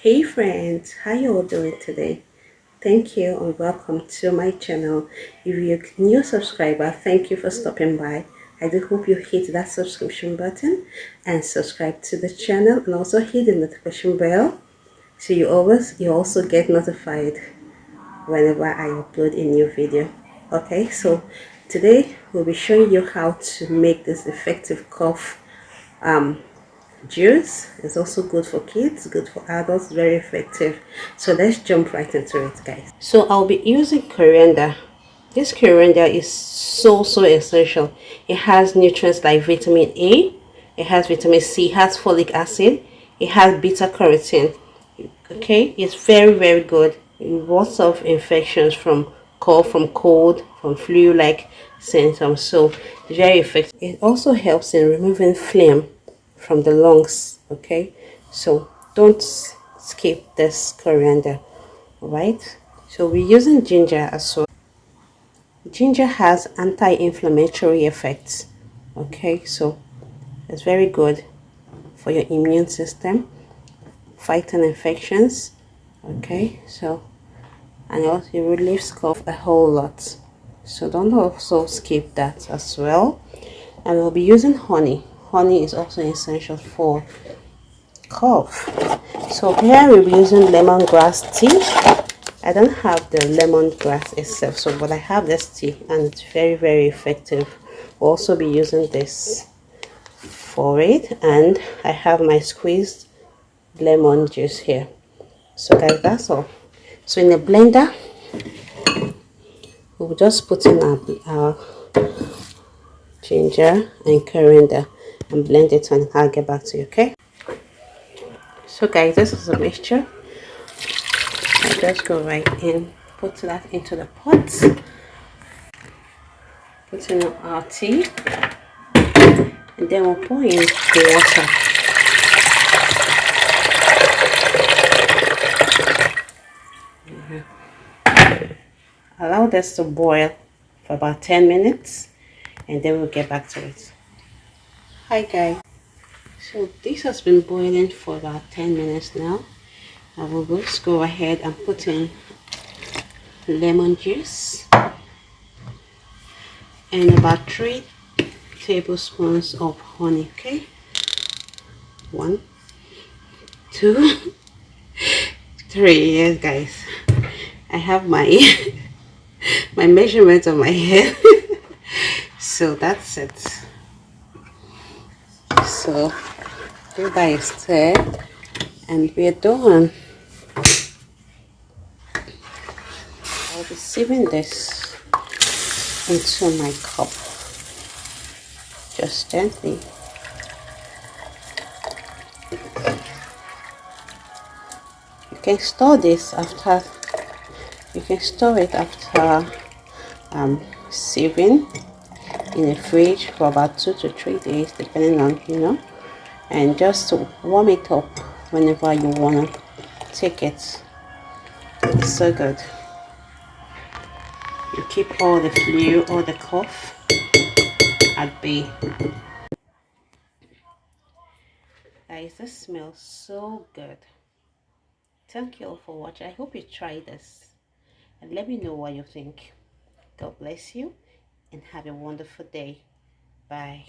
Hey friends, how you all doing today? Thank you and welcome to my channel. If you're a new subscriber, thank you for stopping by. I do hope you hit that subscription button and subscribe to the channel, and also hit the notification bell so you also get notified whenever I upload a new video. Okay, so today we'll be showing you how to make this effective cough juice. Is also good for kids, good for adults, very effective. So let's jump right into it, guys. So I'll be using coriander. This coriander is so essential. It has nutrients like vitamin A, it has vitamin C, it has folic acid, it has beta carotene. Okay, it's very good. It wards off infections from cold, from flu like symptoms. So very effective. It also helps in removing phlegm from the lungs. Okay, so don't skip this coriander. All right, so we're using ginger as well. Ginger has anti-inflammatory effects. Okay, so it's very good for your immune system, fighting infections. Okay, so and also it relieves cough a whole lot, so don't also skip that as well. And we'll be using honey. Honey is also essential for cough. So here we'll be using lemongrass tea. I don't have the lemongrass itself, so but I have this tea and it's very effective. We'll also be using this for it, and I have my squeezed lemon juice here. So guys, that's all. So in a blender we'll just put in our ginger and coriander and blend it, and I'll get back to you. Okay, so guys, this is a mixture. I just go right in, put that into the pot, put in our tea, and then we'll pour in the water. Allow this to boil for about 10 minutes, and then we'll get back to it. Hi guys, so this has been boiling for about 10 minutes now. I will just go ahead and put in lemon juice and about 3 tablespoons of honey. Okay, 1, 2, 3. Yes guys, I have my my measurement on my head. So that's it. So give that a stir and we're done. I'll be sieving this into my cup just gently. You can store this after, you can store it after sieving in the fridge for about 2 to 3 days, depending on and just to warm it up whenever you want to take it. It's so good. You keep all the flu or the cough at bay. Guys, this smells so good. Thank you all for watching. I hope you try this and let me know what you think. God bless you and have a wonderful day. Bye.